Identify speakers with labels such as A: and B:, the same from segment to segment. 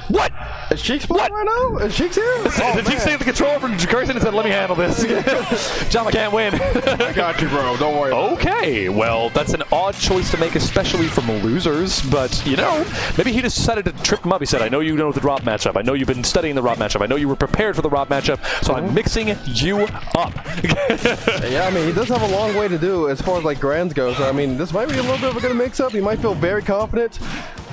A: What?
B: Is Cheeks playing right now? Is Cheeks here?
A: Did Cheeks take the controller from Grayson and said, let me handle this? JAMA can't win.
B: I got you, bro. Don't worry.
A: Okay, well, that's an odd choice to make, especially from losers. But, you know, maybe he decided to trip him up. He said, I know you know the Rob matchup. I know you've been studying the Rob matchup. I know you were prepared for the Rob matchup, so I'm mixing you up.
B: Yeah, I mean, he does have a long way to do as far as, like, grands go. So, I mean, this might be a little bit of a good mix-up. He might feel very confident.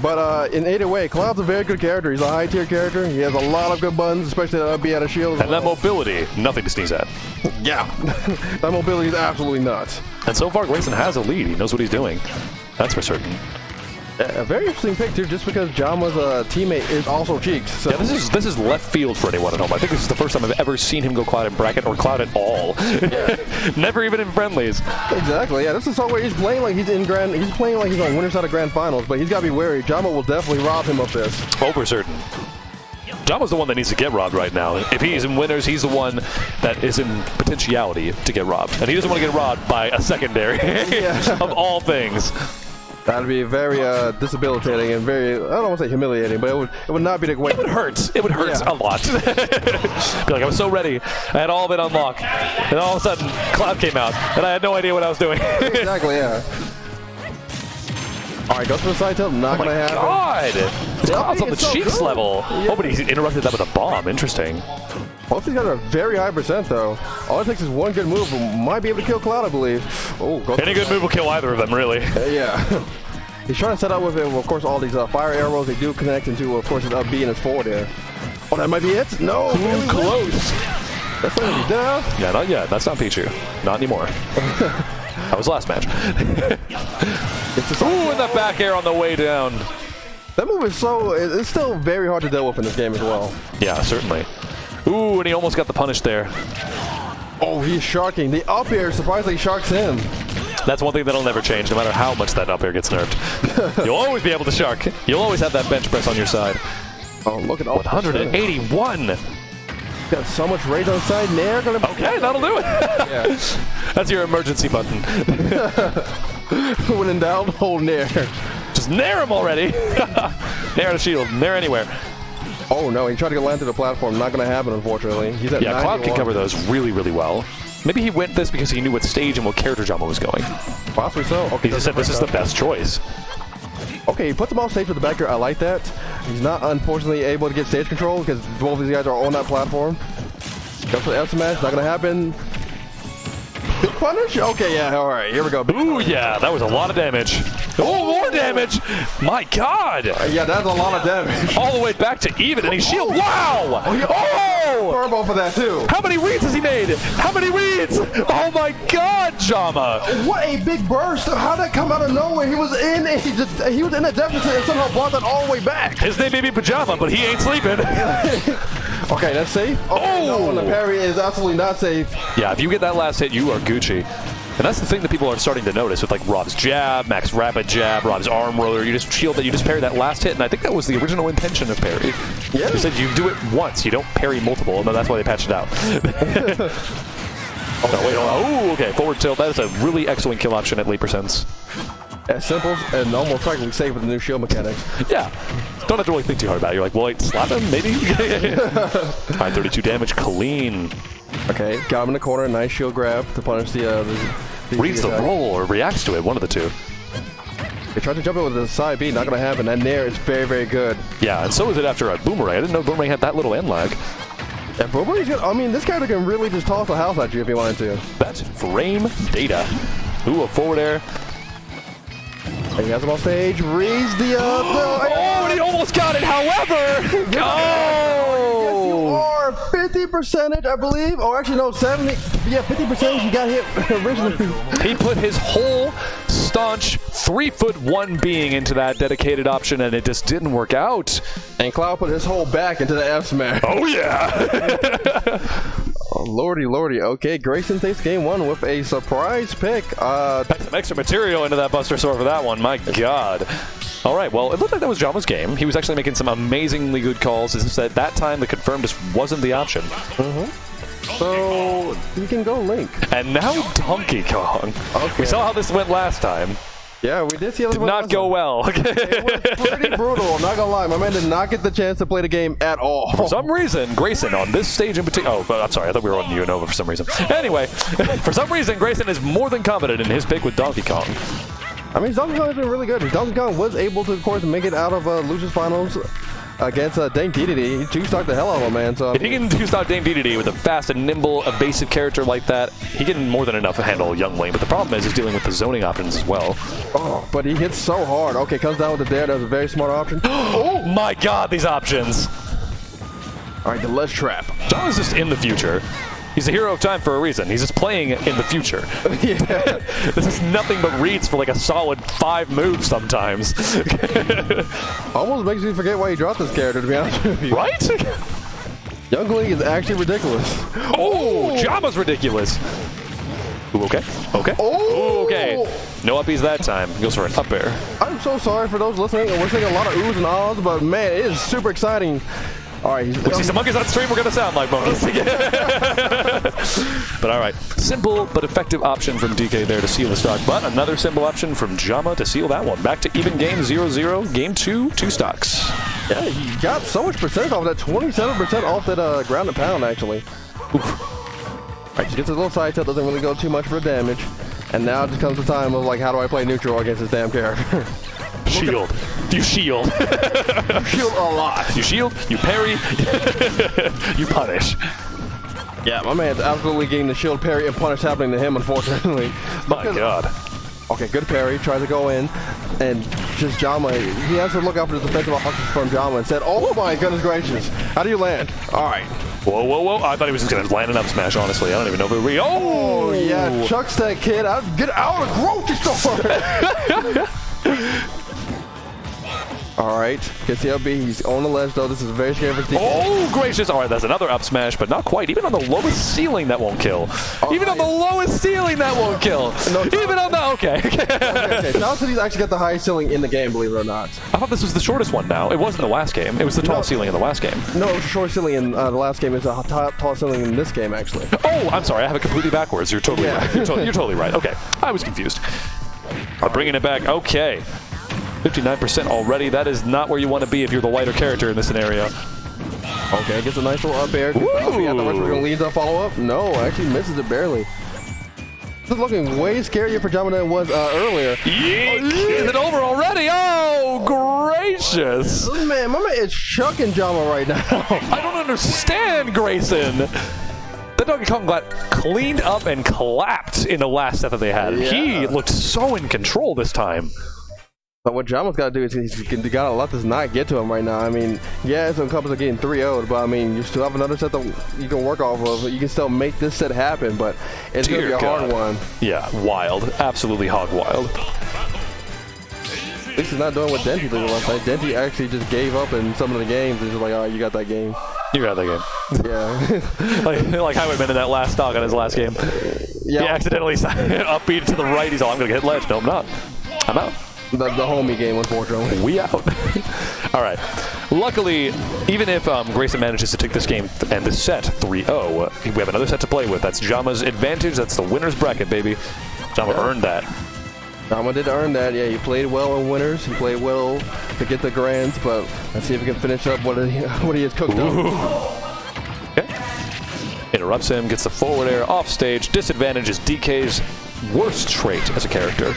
B: But in either way, Cloud's a very good character. He's a high-tier character. He has a lot of good buttons, especially that be out of shield.
A: And that mobility, nothing to sneeze at.
B: Yeah, that mobility is absolutely nuts.
A: And so far, Grayson has a lead. He knows what he's doing. That's for certain.
B: A very interesting pick, too, just because JAMA's teammate is also Cheeks. So.
A: Yeah, this is left field for anyone at home. I think this is the first time I've ever seen him go Cloud in bracket or Cloud at all. Never even in friendlies.
B: Exactly, yeah. This is somewhere he's playing like he's in grand. He's playing like he's on winner's side of grand finals, but he's got to be wary. JAMA will definitely rob him of this.
A: Oh, for certain. JAMA's the one that needs to get robbed right now. If he's in winners, he's the one that is in potentiality to get robbed. And he doesn't want to get robbed by a secondary, of all things.
B: That'd be very disabilitating and very, I don't want to say humiliating, but it would not be the way.
A: It would hurt. It would hurt a lot. Be like, I was so ready. I had all of it unlocked. And all of a sudden, Cloud came out, and I had no idea what I was doing.
B: Exactly, yeah. All right, goes for the side tilt. Not going to happen.
A: God! Cloud's on the Cheeks level.
B: Yeah.
A: Oh, but he interrupted that with a bomb. Interesting.
B: Both these guys are very high percent, though. All it takes is one good move. Might be able to kill Cloud, I believe. Oh,
A: any good move will kill either of them, really.
B: Yeah. He's trying to set up with him, of course, all these fire arrows. They do connect into, of course, his up B and his forward air. Oh, that might be it. No.
A: Really close.
B: That's not going to be down.
A: Yeah, not yet. That's not Pichu. Not anymore. That was last match. Ooh, and that back air on the way down.
B: That move is it's still very hard to deal with in this game as well.
A: Yeah, certainly. Ooh, and he almost got the punish there.
B: Oh, he's sharking. The up air surprisingly sharks him.
A: That's one thing that'll never change, no matter how much that up air gets nerfed. You'll always be able to shark. You'll always have that bench press on your side.
B: Oh, look at all
A: 181.
B: Got so much rage on side. Nair gonna.
A: Okay, that'll do it.
B: Yeah.
A: That's your emergency button.
B: When in doubt, hold Nair.
A: Just nair him already. Nair the shield. Nair anywhere.
B: Oh no, he tried to land to the platform. Not going to happen, unfortunately. He's at 91.
A: Cloud can cover those really, really well. Maybe he went this because he knew what stage and what character JAMA was going.
B: Possibly so. Okay,
A: he just said this is the best choice.
B: Okay, he puts him on stage with the back air. I like that. He's not, unfortunately, able to get stage control because both of these guys are on that platform. Goes for the F smash. Not going to happen. Big punish? Okay, yeah, all right. Here we go.
A: Ooh, yeah, that was a lot of damage. Oh, more damage! My God!
B: Yeah, that's a lot of damage.
A: All the way back to even, and he shield. Wow! Oh!
B: Turbo for that too.
A: How many reads has he made? How many reads? Oh my God, JAMA!
B: What a big burst! How'd that come out of nowhere? He was in a deficit and somehow brought that all the way back.
A: His name may be Pajama, but he ain't sleeping.
B: Okay, that's safe. Okay, no, the parry is absolutely not safe.
A: Yeah, if you get that last hit, you are Gucci. And that's the thing that people are starting to notice with like Rob's jab, Max rapid jab, Rob's arm roller. You just shield that, you just parry that last hit, and I think that was the original intention of parry.
B: Yeah.
A: They said you do it once, you don't parry multiple, and that's why they patched it out. Oh, wait, oh, okay, forward tilt. That is a really excellent kill option at late percents.
B: As simple and almost practically safe with the new shield mechanics.
A: Yeah. Don't have to really think too hard about it. You're like, well, wait, slap him, maybe? All right, 32 damage, clean.
B: Okay, got him in the corner, nice shield grab to punish the
A: reads the roll or reacts to it, one of the two.
B: They tried to jump it with the side B, not going to happen. That nair is very, very good.
A: Yeah, and so is it after a boomerang. I didn't know boomerang had that little end lag.
B: Yeah, boomerang's good. I mean, this guy can really just toss a house at you if he wanted to.
A: That's frame data. Ooh, a forward air.
B: He has him on stage, reads the
A: oh, and he almost got it, however!
B: Yes, you are 50%, I believe. Or actually, no, 70. Yeah, 50% you got hit originally.
A: He put his whole staunch 3'1" being into that dedicated option, and it just didn't work out.
B: And Cloud put his whole back into the F smash.
A: Oh, yeah!
B: Oh, lordy, lordy. Okay, Grayson takes game one with a surprise pick.
A: Packed some extra material into that Buster Sword for that one. My God. All right, well, it looked like that was JAMA's game. He was actually making some amazingly good calls. It's just that that time the confirm just wasn't the option.
B: So, you can go Link.
A: And now Donkey Kong.
B: Okay.
A: We saw how this went last time.
B: Yeah, we did see
A: Did not go well.
B: It was pretty brutal. I'm not gonna lie. My man did not get the chance to play the game at all.
A: For some reason, Grayson on this stage in particular. Oh, I'm sorry. I thought we were on Unova for some reason. Anyway, for some reason, Grayson is more than confident in his pick with Donkey Kong.
B: I mean, Donkey Kong has been really good. Donkey Kong was able to, of course, make it out of Losers Finals against Dame DDD. He two-stocked the hell out of him, man. So
A: if he can two-stock Dame DDD with a fast and nimble, evasive character like that, he can more than enough to handle Young Lane. But the problem is he's dealing with the zoning options as well.
B: Oh, but he hits so hard. Okay, comes down with the dare. That's a very smart option.
A: Oh my God, these options!
B: All right, the ledge trap.
A: John is just in the future. He's a hero of time for a reason. He's just playing in the future.
B: Yeah.
A: This is nothing but reads for like a solid 5 moves sometimes.
B: Almost makes me forget why he dropped this character, to be honest with you.
A: Right?
B: Young Lane is actually ridiculous.
A: Oh, JAMA's ridiculous. Ooh, okay. Okay.
B: Oh,
A: ooh, okay. No uppies that time. Goes for an up air.
B: I'm so sorry for those listening. We're seeing a lot of oohs and ahs, but man, it is super exciting. All right,
A: we see some monkeys on stream, we're going to sound like monkeys. But all right, simple but effective option from DK there to seal the stock. But another simple option from JAMA to seal that one. Back to even game 0-0, game 2 stocks.
B: Yeah, he got so much percent off that, 27% off that ground and pound, actually. Oof. All right, she gets a little side tilt, doesn't really go too much for damage. And now it just comes the time of, like, how do I play neutral against this damn character?
A: Shield. You shield.
B: You shield a lot.
A: You shield, you parry, you punish.
B: Yeah, my man's absolutely getting the shield, parry, and punish happening to him, unfortunately.
A: My God.
B: Okay, good parry. Tries to go in, and just JAMA. He has to look out for the defensive options from JAMA and said, "Oh my goodness gracious! How do you land?" All right.
A: Whoa, whoa, whoa! I thought he was just gonna land an up smash. Honestly, I don't even know if it. Oh
B: yeah, chucks that kid out. Get out of the grocery store. All right, gets the LB. He's on the ledge though. This is very scary for DK.
A: Oh gracious! All right, that's another up smash, but not quite. Even on the lowest ceiling, that won't kill. Even on the lowest ceiling, that won't kill. No, even on the okay.
B: Now City's actually got the highest ceiling in the game, believe it or not.
A: I thought this was the shortest one. Now it wasn't the last game. It was the tallest ceiling in the last game.
B: No, it was the shortest ceiling in the last game. It's the tallest ceiling in this game, actually.
A: Oh, I'm sorry. I have it completely backwards. You're totally right. You're totally right. Okay, I was confused. Bringing it back. Okay. 59% already. That is not where you want to be if you're the lighter character in this scenario.
B: Okay, gets a nice little up air. We're going to lead the follow-up. No, actually misses it barely. This is looking way scarier for JAMA than it was earlier.
A: Is it over already? Oh, gracious.
B: Man, my man is chucking JAMA right now.
A: I don't understand, Grayson. The Donkey Kong got cleaned up and clapped in the last set that they had. Yeah. He looked so in control this time.
B: But what JAMA's got to do is he's got to let this not get to him right now. I mean, yeah, some couples are getting 3-0'd, but I mean, you still have another set that you can work off of. You can still make this set happen, but it's going to be a hard one.
A: Yeah, wild. Absolutely hog wild.
B: At least he's not doing what Denty did last night. Denty actually just gave up in some of the games. He's just like, all right, you got that game.
A: You got that game.
B: Yeah.
A: like Highwayman in that last stock on his last game. Yeah. He accidentally upbeat to the right. He's all, I'm going to hit ledge. No, I'm not. I'm out.
B: The homie game, unfortunately.
A: We out. All right. Luckily, even if Grayson manages to take this game and this set 3-0, we have another set to play with. That's JAMA's advantage. That's the winner's bracket, baby. JAMA earned that.
B: JAMA did earn that. Yeah, he played well in winners. He played well to get the grands, but let's see if he can finish up what he has cooked up.
A: Okay. Interrupts him, gets the forward air off stage. Disadvantage is DK's worst trait as a character.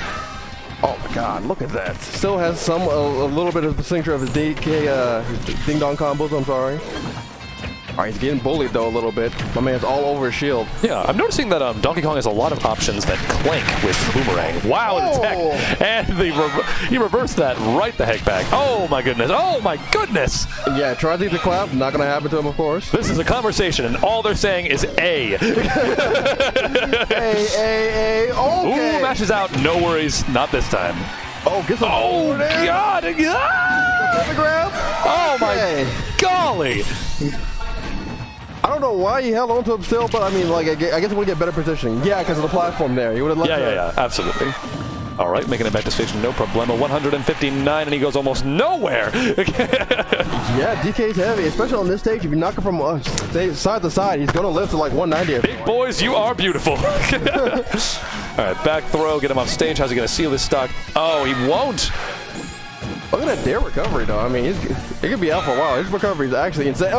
B: Oh my God, look at that. Still has a little bit of the signature of his DK, his ding dong combos, I'm sorry. All right, he's getting bullied though a little bit. My man's all over his shield.
A: Yeah, I'm noticing that Donkey Kong has a lot of options that clank with Boomerang. Wow, it's tech. And he reversed that right the heck back. Oh my goodness. Oh my goodness.
B: Yeah, tries to get the clap. Not going to happen to him, of course.
A: This is a conversation, and all they're saying is A.
B: A. Okay.
A: Ooh, mashes out. No worries. Not this time.
B: Oh, get some.
A: Oh, God. Oh, my golly.
B: I don't know why he held on to him still, but I mean, like, I guess he would get better positioning. Yeah, because of the platform there. He would have left
A: Yeah, absolutely. All right, making it back to station, no problemo. 159, and he goes almost nowhere.
B: Yeah, DK's heavy, especially on this stage. If you knock him from side to side, he's going to lift to like 190.
A: Big boys, you are beautiful. All right, back throw, get him off stage. How's he going to seal this stock? Oh, he won't.
B: Look at that dare recovery, though. I mean, it could be out for a while. His recovery is actually insane.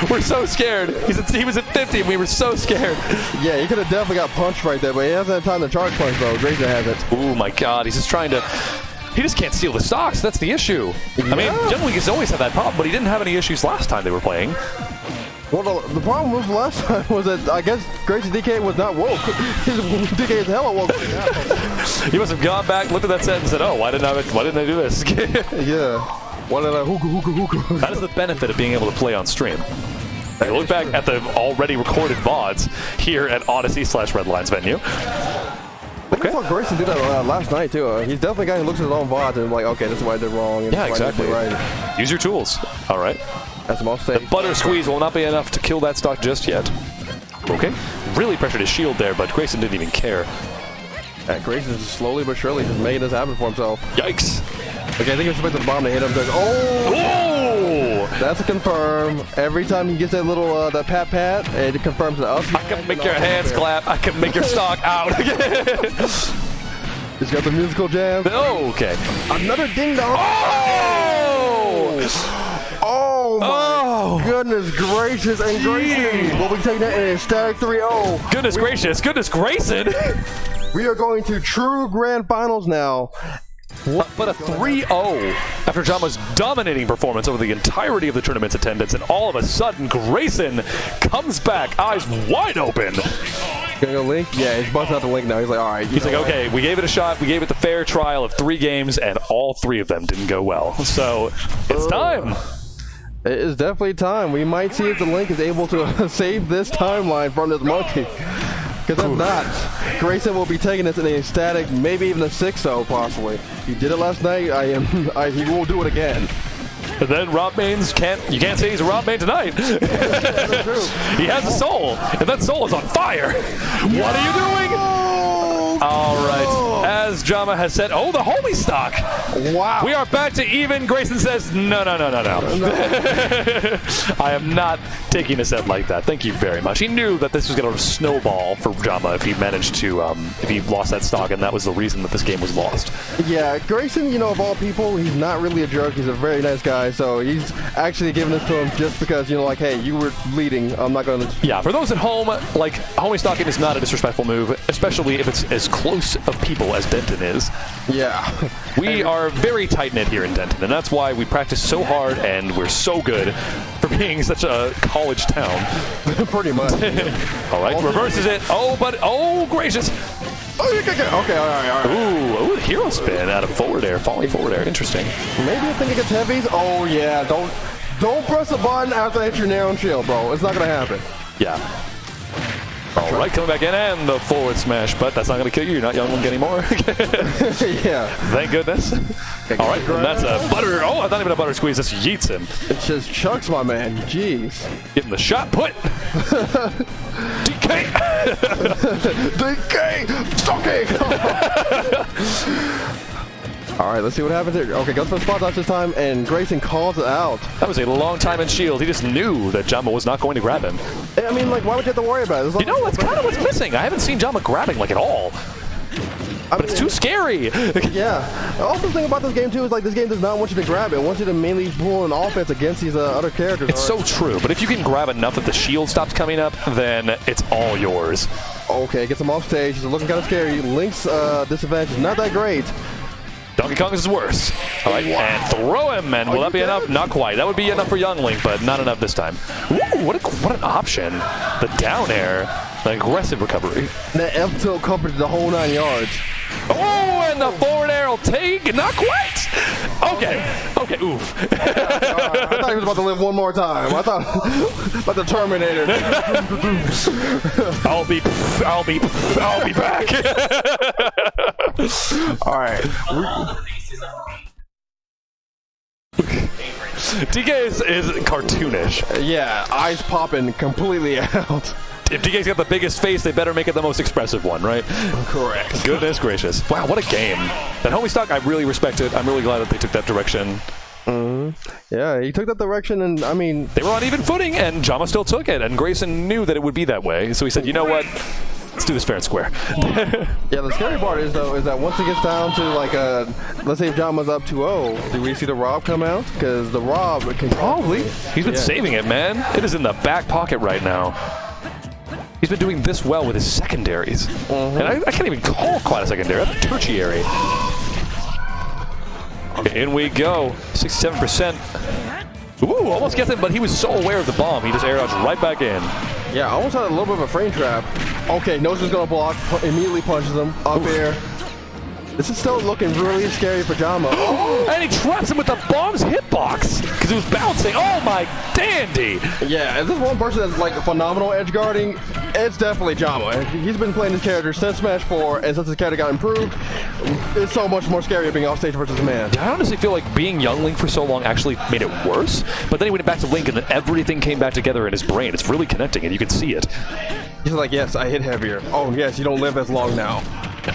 A: We're so scared. He was at 50, and we were so scared.
B: Yeah, he could have definitely got punched right there, but he hasn't had time to charge punch, though. Grayson has it.
A: Oh, my God. He's just trying to... He just can't steal the stocks. That's the issue. Yeah. I mean, generally he's always had that problem, but he didn't have any issues last time they were playing.
B: Well, the problem with last time was that I guess Grayson DK was not woke. His DK is hella woke right now.
A: He must have gone back, looked at that set, and said, "Oh, why didn't I do this?"
B: Yeah. Why did I hookah?
A: That is the benefit of being able to play on stream. You look back at the already recorded VODs here at Odyssey/Redlines venue.
B: Okay. I thought Grayson did that last night too. He's definitely a guy who looks at his own VODs and like, okay, this is what I did wrong. And
A: yeah, exactly.
B: Right.
A: Use your tools. All right.
B: That's most safe.
A: The butter squeeze will not be enough to kill that stock just yet. Okay. Really pressured his shield there, but Grayson didn't even care.
B: Grayson is slowly but surely just making this happen for himself.
A: Yikes.
B: Okay, I think it's supposed to bomb to hit him. Oh! That's a confirm. Every time he gets that little that pat, it confirms the up.
A: I can make your hands clap. I can make your stock out.
B: He's got the musical jam.
A: Oh, okay.
B: Another ding dong. Oh my goodness gracious, and Grayson will be taking that in a static 3-0.
A: Goodness Grayson.
B: We are going to true grand finals now.
A: But a 3-0 after JAMA's dominating performance over the entirety of the tournament's attendance, and all of a sudden Grayson comes back, eyes wide open.
B: Gonna go Link? Yeah, he's busting out the Link now. He's like, all right.
A: He's like, okay, we gave it a shot. We gave it the fair trial of 3 games, and all 3 of them didn't go well. So it's time.
B: It is definitely time. We might see if the Link is able to save this timeline from this monkey. Because if not, Grayson will be taking this in a static, maybe even a 6-0 possibly. He did it last night. He will do it again.
A: And then Rob Mains you can't say he's a Rob Main tonight.
B: That's true.
A: He has a soul, and that soul is on fire. What are you doing? All right, as JAMA has said, oh, the homie stock.
B: Wow.
A: We are back to even. Grayson says, no. I am not taking a set like that. Thank you very much. He knew that this was going to snowball for JAMA if he managed to, if he lost that stock, and that was the reason that this game was lost.
B: Yeah, Grayson, you know, of all people, he's not really a jerk. He's a very nice guy, so he's actually giving this to him just because, you know, like, hey, you were leading. I'm not going to...
A: Yeah, for those at home, like, homie stocking is not a disrespectful move, especially if it's as close of people as Denton is.
B: Yeah.
A: We are very tight-knit here in Denton, and that's why we practice so hard, and we're so good for being such a college town.
B: Pretty much.
A: All right, reverses it. Oh, gracious.
B: Okay, all right.
A: Ooh, hero spin out of forward air, falling forward air. Interesting.
B: Maybe I think it gets heavies. Oh, yeah. Don't press a button after that hit your nair on shield, bro. It's not going to happen.
A: Yeah. All right, coming back in, and the forward smash, but that's not going to kill you. You're not Young Link anymore.
B: Yeah.
A: Thank goodness. All right, and that's a butter. Oh, it's not even a butter squeeze. This yeets him.
B: It just chucks my man. Jeez.
A: Give him the shot put. DK.
B: DK. Stocking. All right, let's see what happens here. Okay, goes for the spot dodge this time, and Grayson calls it out.
A: That was a long time in shield. He just knew that JAMA was not going to grab him.
B: I mean, like, why would you have to worry about it?
A: You know, that's kind of what's missing. I haven't seen JAMA grabbing, like, at all. But it's too scary.
B: Yeah. The also thing about this game, too, is, like, this game does not want you to grab it. It wants you to mainly pull an offense against these other characters.
A: It's so true. But if you can grab enough that the shield stops coming up, then it's all yours.
B: Okay, gets him off stage. He's looking kind of scary. Link's disadvantage is not that great.
A: Donkey Kong is worse. All right, and throw him, and will that be enough? Not quite. That would be enough for Young Link, but not enough this time. Ooh, what an option. The down air, the aggressive recovery.
B: That F tilt covered the whole 9 yards.
A: Oh, and the forward air will take. Not quite. Okay, oof.
B: I thought he was about to live one more time. I thought about the Terminator.
A: I'll be back.
B: All right.
A: DK is cartoonish.
B: Yeah, eyes popping completely out.
A: If DK's got the biggest face, they better make it the most expressive one, right?
B: Correct.
A: Goodness gracious. Wow, what a game. That homie stock, I really respect it. I'm really glad that they took that direction.
B: Yeah, he took that direction, and I mean,
A: they were on even footing, and JAMA still took it, and Grayson knew that it would be that way, so he said, you know what? Let's do this fair and square.
B: Yeah, the scary part is, though, is that once it gets down to, like, let's say if JAMA's up 2-0, do we see the Rob come out? Because the Rob can
A: Probably. He's been saving it, man. It is in the back pocket right now. He's been doing this well with his secondaries. And I can't even call quite a secondary. That's a tertiary. Okay, in we go. 67%. Ooh, almost gets it, but he was so aware of the bomb, he just air dodged right back in.
B: Yeah, almost had a little bit of a frame trap. Okay, knows he's gonna block, immediately punches him, up air. This is still looking really scary for JAMA.
A: And he traps him with the bomb's hitbox because it was bouncing. Oh my dandy!
B: Yeah, if there's one person that's like phenomenal edge guarding, it's definitely JAMA. He's been playing this character since Smash 4, and since his character got improved, it's so much more scary being off stage versus man.
A: I honestly feel like being young Link for so long actually made it worse, but then he went back to Link and then everything came back together in his brain. It's really connecting and you can see it.
B: He's like, yes, I hit heavier. Oh yes, you don't live as long now.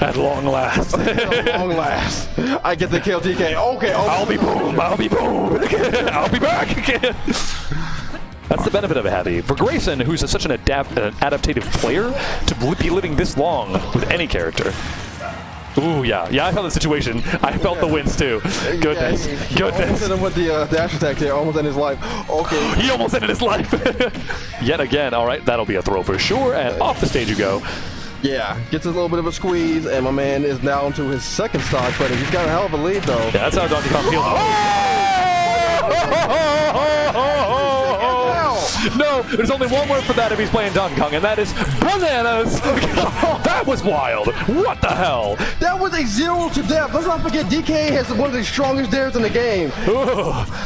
A: At long last.
B: At long last. I get the kill DK. Okay,
A: I'll be boom. I'll be boom. I'll be back. That's the benefit of a heavy. For Grayson, who's such an adaptative player, to be living this long with any character. Ooh, yeah. Yeah, I felt the situation. I felt the wins, too. Goodness.
B: Yeah,
A: Goodness.
B: Almost hit him with the dash attack there. Almost ended his life. Okay.
A: He almost ended his life. Yet again. All right, that'll be a throw for sure. And off the stage you go.
B: Yeah, gets a little bit of a squeeze, and my man is down to his second stock, but he's got a hell of a lead, though.
A: Yeah, that's how Donkey Kong feels. No, there's only one word for that if he's playing Donkey Kong, and that is bananas. That was wild. What the hell?
B: That was a 0 to death. Let's not forget, DK has one of the strongest dares in the game.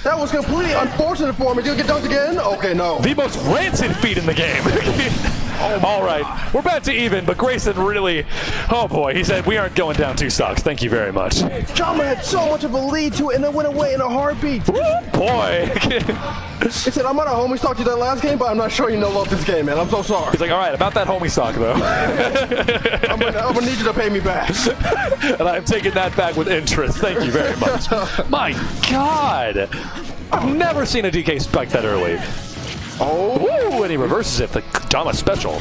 B: That was completely unfortunate for him. Is he gonna get dunked again? Okay, no.
A: The most rancid feat in the game. All right, we're back to even, but Grayson really, oh boy, he said we aren't going down 2 stocks. Thank you very much.
B: JAMA had so much of a lead to it, and it went away in a heartbeat.
A: Boy.
B: He said, I'm on a homie stock to that last game, but I'm not showing you no love this game, man. I'm so sorry.
A: He's like, all right, about that homie stock, though.
B: I'm gonna need you to pay me back.
A: And I'm taking that back with interest. Thank you very much. My God. I've never seen a DK spike that early.
B: Oh,
A: woo, and he reverses it. The JAMA special.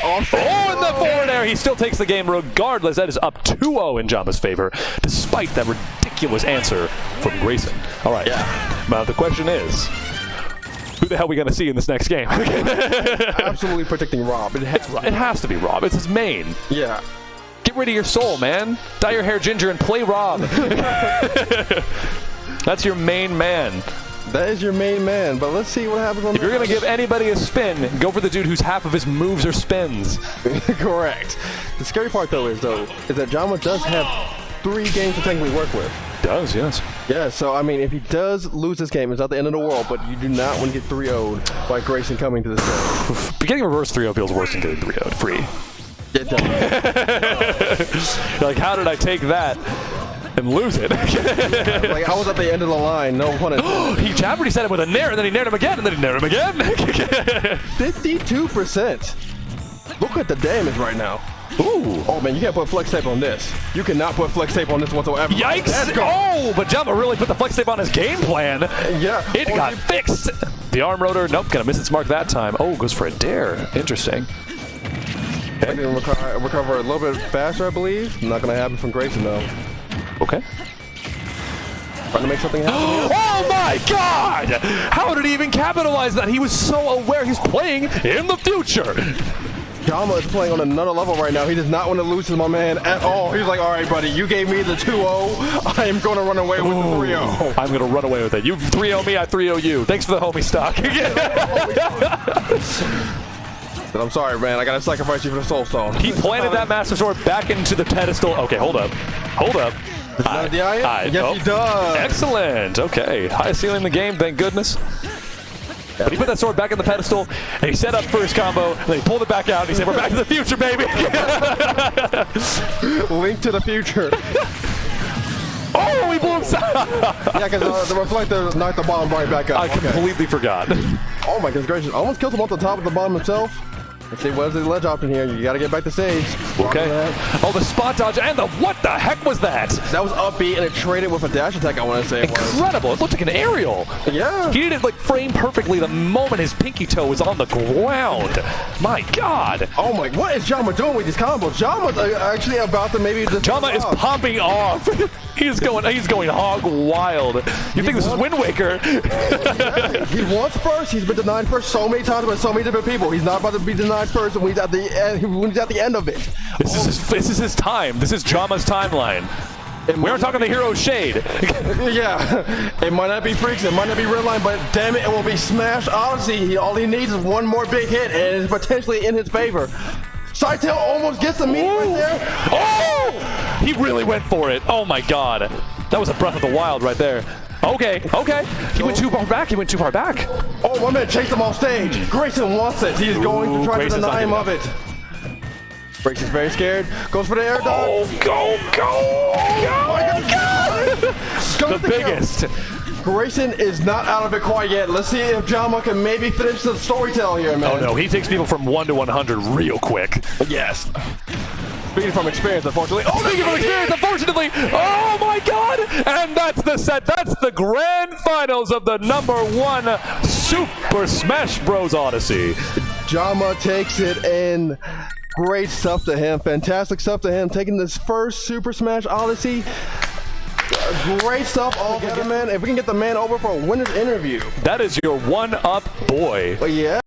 A: Oh, and the forward air. He still takes the game regardless. That is up 2-0 in JAMA's favor, despite that ridiculous answer from Grayson. All right.
B: Yeah.
A: Now, the question is, who the hell are we going to see in this next game?
B: Absolutely predicting Rob.
A: It has to be Rob. It's his main.
B: Yeah.
A: Get rid of your soul, man. Dye your hair ginger and play Rob. That's your main man.
B: That is your main man, but let's see what happens on
A: If you're going to give anybody a spin, go for the dude whose half of his moves are spins.
B: Correct. The scary part, though, is that JAMA does have 3 games to technically work with.
A: Does, yes.
B: Yeah, so, I mean, if he does lose this game, it's not the end of the world, but you do not want to get 3-0'd by Grayson coming to this game.
A: Getting a reverse 3-0 feels worse than getting 3-0'd free.
B: It does.
A: Like, how did I take that and lose it?
B: Like, I was at the end of the line, no pun intended.
A: He jabbed, he said it with a nair, and then he naired him again, and then he naired him again.
B: 52%. Look at the damage right now.
A: Ooh.
B: Oh, man, you can't put flex tape on this. You cannot put flex tape on this whatsoever.
A: Yikes! Oh, but JAMA really put the flex tape on his game plan.
B: Yeah.
A: It got fixed. The arm rotor, nope, gonna miss its mark that time. Oh, goes for a dare. Interesting.
B: I can recover a little bit faster, I believe. Not going to happen from Grayson, though.
A: Okay.
B: Trying to make something happen.
A: Oh my God! How did he even capitalize that? He was so aware he's playing in the future.
B: JAMA is playing on another level right now. He does not want to lose to my man at all. He's like, all right, buddy, you gave me the 2-0. I am going to run away with the 3-0.
A: I'm going to run away with it. You 3-0 me, I 3-0 you. Thanks for the homie stock.
B: I'm sorry, man. I got to sacrifice you for the Soul Stone.
A: He planted that Master Sword back into the pedestal. Okay, hold up. Hold up.
B: Yes, he does.
A: Excellent. Okay. High ceiling in the game, thank goodness. But he put that sword back in the pedestal, and he set up for his combo, and then he pulled it back out, and he said, we're back to the future, baby.
B: Link to the future.
A: Oh, he blew himself.
B: Yeah, because the reflector knocked the bomb right back up.
A: I completely forgot.
B: Oh, my goodness gracious. Almost killed him off the top of the bomb himself. Let's see, what's the ledge option here? You gotta get back to stage.
A: Okay. Oh, the spot dodge and the what the heck was that?
B: That was upbeat and it traded with a dash attack, I want to say.
A: Incredible. It looked like an aerial.
B: Yeah.
A: He did it like frame perfectly the moment his pinky toe was on the ground. My God.
B: Oh my, what is JAMA doing with these combos? JAMA's actually about to maybe just
A: JAMA is popping off. He's going hog wild. You think this is Wind Waker?
B: Yeah, he wants first. He's been denied first so many times by so many different people. He's not about to be denied first when he's at the end. When he's at the end of it.
A: This is his time. This is JAMA's timeline. We aren't talking the hero shade.
B: Yeah, it might not be Freaks, it might not be Redline, but damn it, it will be Smash Odyssey. All he needs is one more big hit, and it's potentially in his favor. Sidetail almost gets the meat right there.
A: Oh! He really went for it. Oh my God. That was a breath of the wild right there. Okay, okay. He went too far back. He went too far back.
B: Oh, one minute, chase him off stage. Grayson wants it. He's going to try to deny him of it. Grayson's very scared. Goes for the air dodge.
A: Oh, go, go, go!
B: Go
A: The biggest.
B: Grayson is not out of it quite yet. Let's see if JAMA can maybe finish the storytelling here, man.
A: Oh no, he takes people from 1 to 100 real quick.
B: Yes. Speaking from experience, unfortunately.
A: Oh, speaking from experience, unfortunately. Oh my God! And that's the set. That's the grand finals of the #1 Super Smash Bros. Odyssey.
B: JAMA takes it in. Great stuff to him. Fantastic stuff to him. Taking this first Super Smash Odyssey. Great stuff all together, man. If we can get the man over for a winner's interview.
A: That is your one-up boy.
B: Yeah.